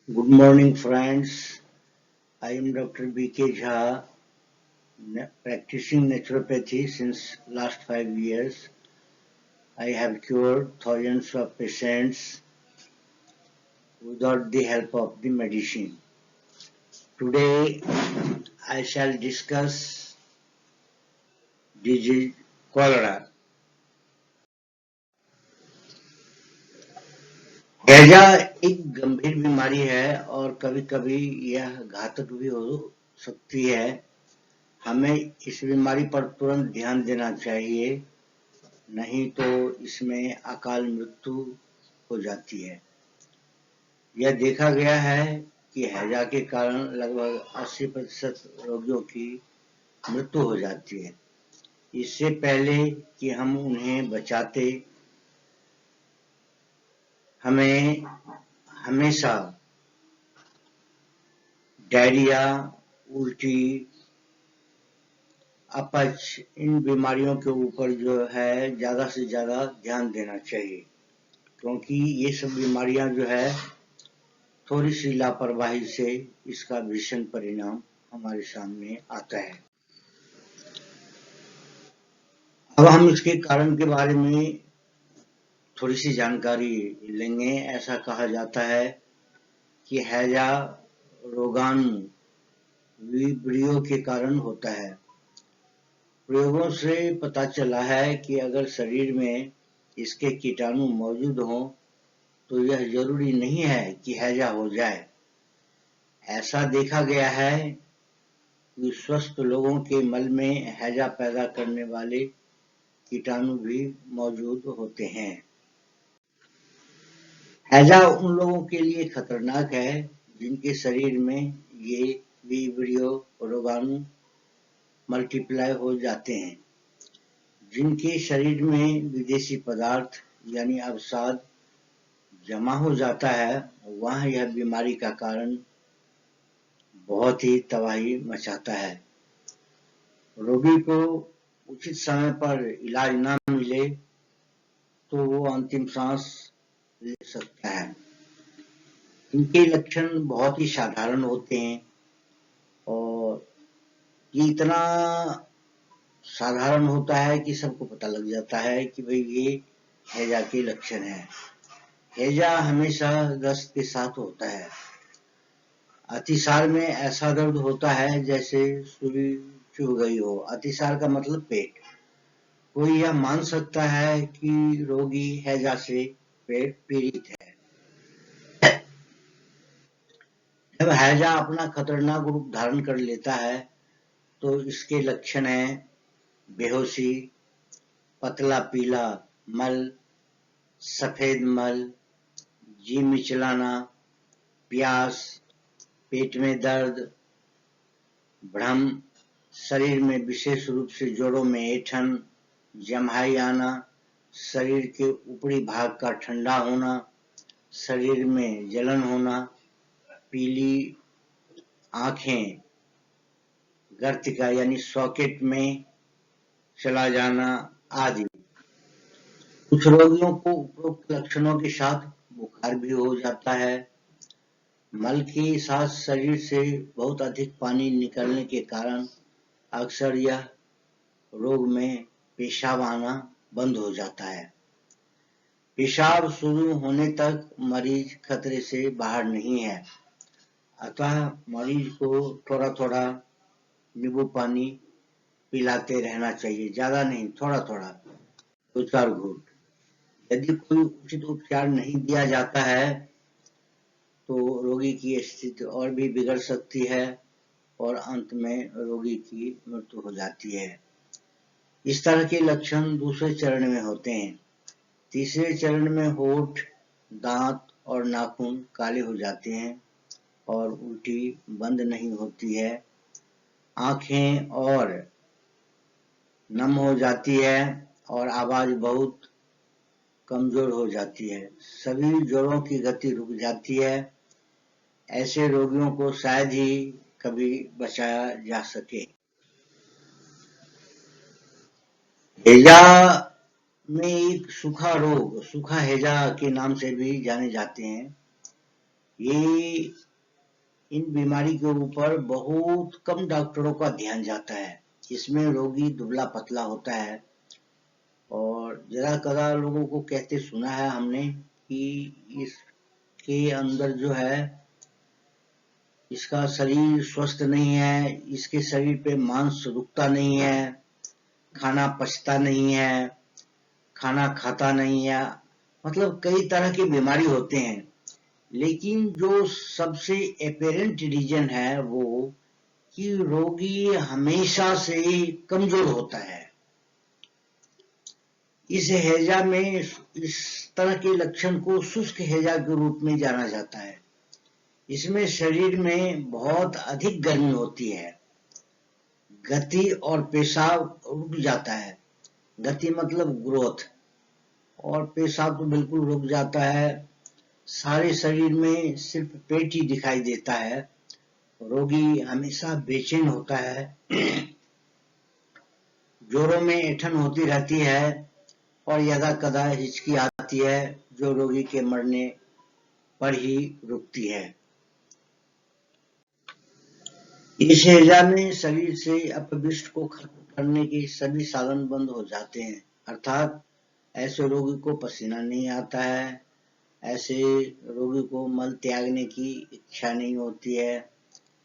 Good morning, friends. I am Dr. B.K. Jha, practicing naturopathy since last 5 years. I have cured thousands of patients without the help of the medicine. Today, I shall discuss disease cholera. हैजा एक गंभीर बीमारी है और कभी-कभी यह घातक भी हो सकती है। हमें इस बीमारी पर तुरंत ध्यान देना चाहिए, नहीं तो इसमें अकाल मृत्यु हो जाती है। यह देखा गया है कि हैजा के कारण लगभग 80% रोगियों की मृत्यु हो जाती है। इससे पहले कि हम उन्हें बचाते, हमें हमेशा डायरिया, उल्टी, अपच इन बीमारियों के ऊपर जो है ज़्यादा से ज़्यादा ध्यान देना चाहिए, क्योंकि ये सब बीमारियां जो है थोड़ी सी लापरवाही से इसका भीषण परिणाम हमारे सामने आता है। अब हम इसके कारण के बारे में थोड़ी सी जानकारी लेंगे। ऐसा कहा जाता है कि हैजा रोगाणु विब्रियो के कारण होता है। प्रयोगों से पता चला है कि अगर शरीर में इसके कीटाणु मौजूद हों तो यह जरूरी नहीं है कि हैजा हो जाए। ऐसा देखा गया है कि स्वस्थ लोगों के मल में हैजा पैदा करने वाले कीटाणु भी मौजूद होते हैं। हैजा उन लोगों के लिए खतरनाक है जिनके शरीर में ये विब्रियो रोगाणु मल्टीप्लाई हो जाते हैं। जिनके शरीर में विदेशी पदार्थ यानी अवसाद जमा हो जाता है, वहाँ यह बीमारी का कारण बहुत ही तबाही मचाता है। रोगी को उचित समय पर इलाज न मिले तो वो अंतिम सांस ले सकता है। इनके लक्षण बहुत ही साधारण होते हैं और ये इतना साधारण होता है कि सबको पता लग जाता है कि भाई ये हैजा के लक्षण है। हैजा हमेशा दस्त के साथ होता है। अतिसार में ऐसा दर्द होता है जैसे सुई चुभ गई हो। अतिसार का मतलब पेट। कोई यह मान सकता है कि रोगी हैजा से पीड़ित है। जब हैजा अपना खतरनाक रूप धारण कर लेता है तो इसके लक्षण हैं बेहोशी, पतला पीला मल, सफेद मल, जी मिचलाना, प्यास, पेट में दर्द, भ्रम, शरीर में विशेष रूप से जोड़ों में ऐंठन, जम्हाई आना, शरीर के ऊपरी भाग का ठंडा होना, शरीर में जलन होना, पीली आंखें गर्तिका यानी सॉकेट में चला जाना आदि। कुछ रोगियों को उपरोक्त लक्षणों के साथ बुखार भी हो जाता है। मल के साथ शरीर से बहुत अधिक पानी निकलने के कारण अक्सर यह रोग में पेशाब आना बंद हो जाता है। पेशाब शुरू होने तक मरीज खतरे से बाहर नहीं है, अतः मरीज को थोड़ा थोड़ा नींबू पानी पिलाते रहना चाहिए, ज्यादा नहीं, थोड़ा थोड़ा, 2-4 घूंट। यदि कोई उचित उपचार नहीं दिया जाता है तो रोगी की स्थिति और भी बिगड़ सकती है और अंत में रोगी की मृत्यु हो जाती है। इस तरह के लक्षण दूसरे चरण में होते हैं। तीसरे चरण में होठ, दांत और नाखून काले हो जाते हैं और उल्टी बंद नहीं होती है। आंखें और नम हो जाती है और आवाज बहुत कमजोर हो जाती है। सभी जोड़ों की गति रुक जाती है। ऐसे रोगियों को शायद ही कभी बचाया जा सके। हैजा में एक सूखा रोग, सूखा हैजा के नाम से भी जाने जाते हैं, ये इन बीमारी के ऊपर बहुत कम डॉक्टरों का ध्यान जाता है। इसमें रोगी दुबला पतला होता है और जरा कदा लोगों को कहते सुना है हमने कि इसके अंदर जो है इसका शरीर स्वस्थ नहीं है, इसके शरीर पे मांस रुकता नहीं है, खाना पचता नहीं है, खाना खाता नहीं है, मतलब कई तरह की बीमारी होते हैं। लेकिन जो सबसे एपेरेंट रीजन है वो कि रोगी हमेशा से कमजोर होता है। इस हैजा में इस तरह के लक्षण को शुष्क हैजा के रूप में जाना जाता है। इसमें शरीर में बहुत अधिक गर्मी होती है, गति और पेशाब रुक जाता है। गति मतलब ग्रोथ, और पेशाब तो बिल्कुल रुक जाता है। सारे शरीर में सिर्फ पेट ही दिखाई देता है। रोगी हमेशा बेचैन होता है। जोड़ों में ऐंठन होती रहती है और यदा कदा हिचकी आती है जो रोगी के मरने पर ही रुकती है। इस हैजा में शरीर से अपविष्ट को खत्म करने के सभी साधन बंद हो जाते हैं, अर्थात ऐसे रोगी को पसीना नहीं आता है, ऐसे रोगी को मल त्यागने की इच्छा नहीं होती है,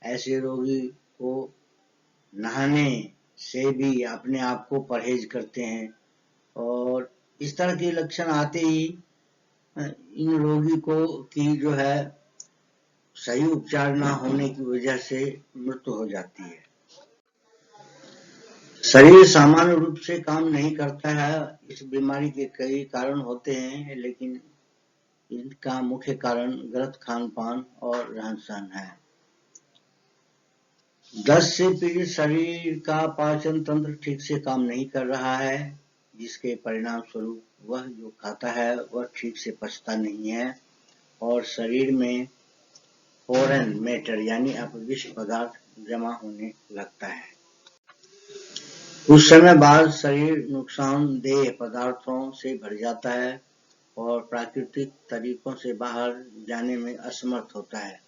ऐसे रोगी को नहाने से भी अपने आप को परहेज करते हैं। और इस तरह के लक्षण आते ही इन रोगी को की जो है सही उपचार न होने की वजह से मृत्यु हो जाती है। शरीर सामान्य रूप से काम नहीं करता है। इस बीमारी के कई कारण होते हैं, लेकिन इनका मुख्य कारण गलत खान पान और रहन सहन है। दस्त से पीड़ित शरीर का पाचन तंत्र ठीक से काम नहीं कर रहा है, जिसके परिणाम स्वरूप वह जो खाता है वह ठीक से पचता नहीं है और शरीर में फॉरेन मैटर यानी अपविष्ट पदार्थ जमा होने लगता है। कुछ समय बाद शरीर नुकसानदेह पदार्थों से भर जाता है और प्राकृतिक तरीकों से बाहर जाने में असमर्थ होता है।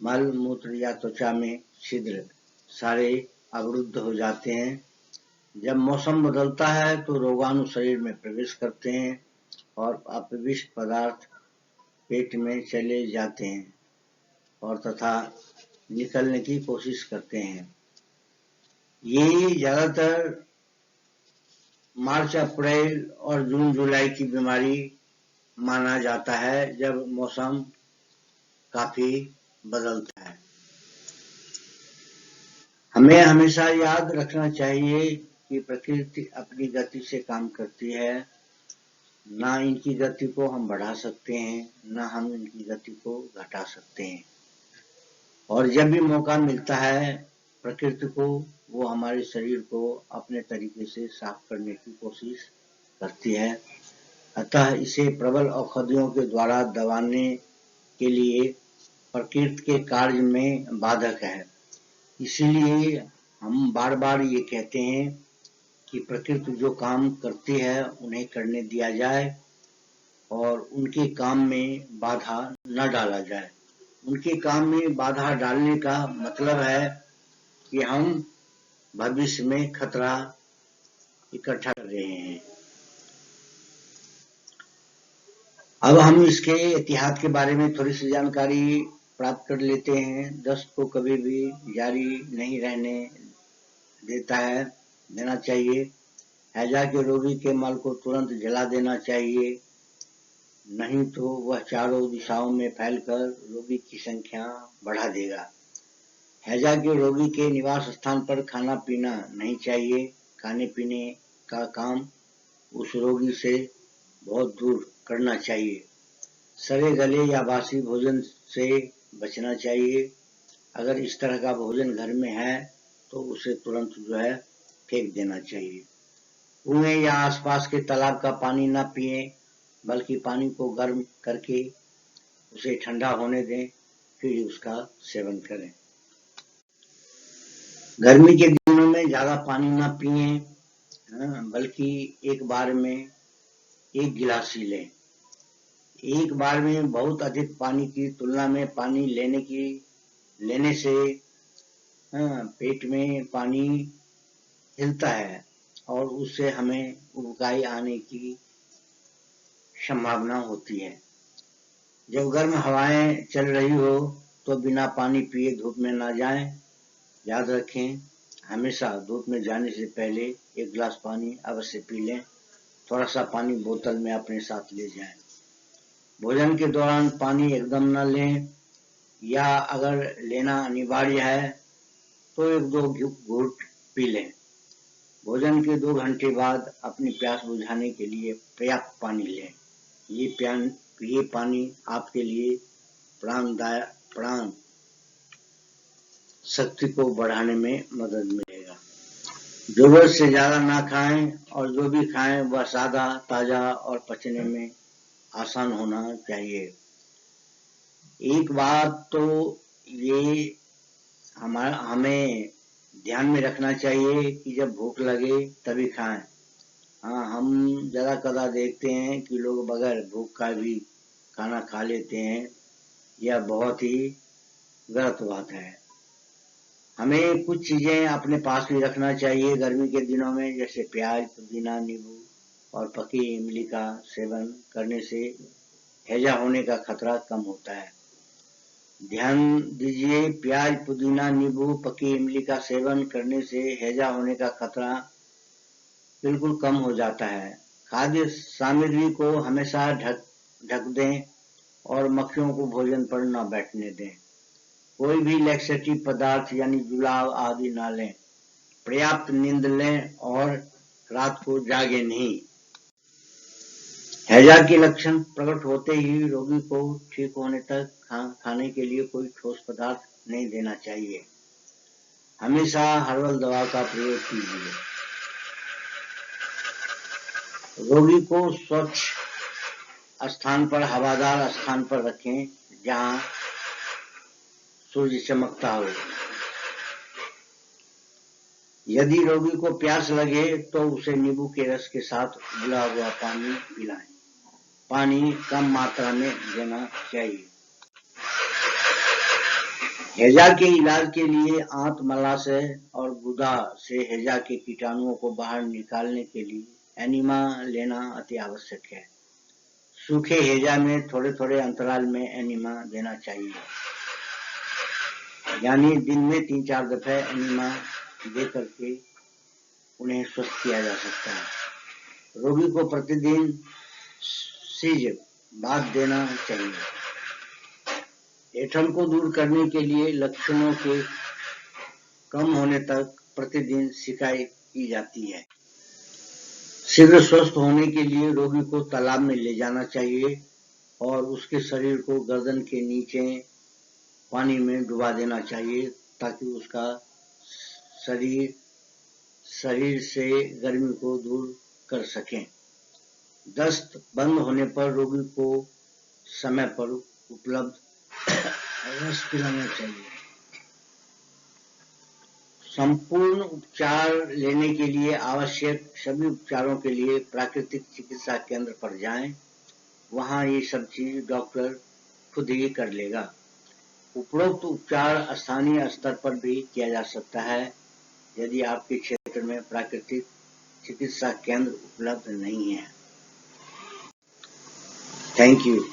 मल मूत्र या त्वचा में छिद्र सारे अवरुद्ध हो जाते हैं। जब मौसम बदलता है तो रोगाणु शरीर में प्रवेश करते हैं और अपविष्ट पदार्थ पेट में चले जाते हैं और तथा निकलने की कोशिश करते हैं। ये ज्यादातर मार्च अप्रैल और जून जुलाई की बीमारी माना जाता है, जब मौसम काफी बदलता है। हमें हमेशा याद रखना चाहिए कि प्रकृति अपनी गति से काम करती है, ना इनकी गति को हम बढ़ा सकते हैं, ना हम इनकी गति को घटा सकते हैं। और जब भी मौका मिलता है प्रकृति को, वो हमारे शरीर को अपने तरीके से साफ करने की कोशिश करती है। अतः इसे प्रबल औषधियों के द्वारा दबाने के लिए प्रकृति के कार्य में बाधक है। इसीलिए हम बार बार ये कहते हैं कि प्रकृति जो काम करती है उन्हें करने दिया जाए और उनके काम में बाधा न डाला जाए। उनके काम में बाधा डालने का मतलब है कि हम भविष्य में खतरा इकट्ठा कर रहे हैं। अब हम इसके इतिहास के बारे में थोड़ी सी जानकारी प्राप्त कर लेते हैं। दस्त को कभी भी जारी नहीं रहने देना चाहिए। हैजा के रोगी के मल को तुरंत जला देना चाहिए, नहीं तो वह चारों दिशाओं में फैलकर रोगी की संख्या बढ़ा देगा। हैजा के रोगी के निवास स्थान पर खाना पीना नहीं चाहिए। खाने पीने का काम उस रोगी से बहुत दूर करना चाहिए। सड़े गले या बासी भोजन से बचना चाहिए। अगर इस तरह का भोजन घर में है तो उसे तुरंत जो है फेंक देना चाहिए। कुएं या आसपास के तालाब का पानी न पिए, बल्कि पानी को गर्म करके उसे ठंडा होने दें, फिर उसका सेवन करें। गर्मी के दिनों में ज्यादा पानी न पिए, बल्कि एक बार में 1 गिलास ही लें। एक बार में बहुत अधिक पानी की तुलना में पानी लेने से पेट में पानी हिलता है और उससे हमें उबकाई आने की संभावना होती है। जब गर्म हवाएं चल रही हो तो बिना पानी पिए धूप में ना जाएं। याद रखें, हमेशा धूप में जाने से पहले एक गिलास पानी अवश्य पी लें। थोड़ा सा पानी बोतल में अपने साथ ले जाएं। भोजन के दौरान पानी एकदम न लें, या अगर लेना अनिवार्य है तो 1-2 घूंट पी लें। भोजन के 2 घंटे बाद अपनी प्यास बुझाने के लिए पर्याप्त पानी लें। ये पानी आपके लिए प्राण शक्ति को बढ़ाने में मदद मिलेगा। जरूरत से ज्यादा ना खाएं और जो भी खाएं वह सादा, ताजा और पचने में आसान होना चाहिए। एक बात तो ये हमें ध्यान में रखना चाहिए कि जब भूख लगे तभी खाएं। हाँ, हम ज़्यादा कदा देखते हैं कि लोग बगैर भूख का भी खाना खा लेते हैं। यह बहुत ही गलत बात है। हमें कुछ चीज़ें अपने पास भी रखना चाहिए गर्मी के दिनों में, जैसे प्याज, पुदीना, नींबू और पकी इमली का सेवन करने से हैजा होने का खतरा कम होता है। ध्यान दीजिए, प्याज, पुदीना, नींबू, पकी इमली का सेवन करने से हैजा होने का खतरा बिल्कुल कम हो जाता है। खाद्य सामग्री को हमेशा ढक दें और मक्खियों को भोजन पर न बैठने दें। कोई भी लैक्सेटिव पदार्थ यानी जुलाब आदि न लें। पर्याप्त नींद लें और रात को जागे नहीं। हैजा के लक्षण प्रकट होते ही रोगी को ठीक होने तक खाने के लिए कोई ठोस पदार्थ नहीं देना चाहिए। हमेशा हर्बल दवा का प्रयोग कीजिए। रोगी को स्वच्छ स्थान पर, हवादार स्थान पर रखें जहां सूर्य चमकता हो। यदि रोगी को प्यास लगे तो उसे नींबू के रस के साथ उबला हुआ पानी पिलाएं। पानी कम मात्रा में देना चाहिए। हैजा के इलाज के लिए आंत, मलाशय और गुदा से हैजा के कीटाणुओं को बाहर निकालने के लिए एनिमा लेना अति आवश्यक है। सूखे हैजा में थोड़े थोड़े अंतराल में एनिमा देना चाहिए, यानी दिन में 3-4 दफे एनिमा दे करके उन्हें स्वस्थ किया जा सकता है। रोगी को प्रतिदिन सीज बाथ देना चाहिए। ऐंठन को दूर करने के लिए लक्षणों के कम होने तक प्रतिदिन सिकाई की जाती है। शीघ्र स्वस्थ होने के लिए रोगी को तालाब में ले जाना चाहिए और उसके शरीर को गर्दन के नीचे पानी में डुबा देना चाहिए ताकि उसका शरीर से गर्मी को दूर कर सकें। दस्त बंद होने पर रोगी को समय पर उपलब्ध रस पिलाना चाहिए। संपूर्ण उपचार लेने के लिए आवश्यक सभी उपचारों के लिए प्राकृतिक चिकित्सा केंद्र पर जाएं। वहां ये सब चीज डॉक्टर खुद ही कर लेगा। उपरोक्त उपचार स्थानीय स्तर पर भी किया जा सकता है यदि आपके क्षेत्र में प्राकृतिक चिकित्सा केंद्र उपलब्ध नहीं है। Thank you.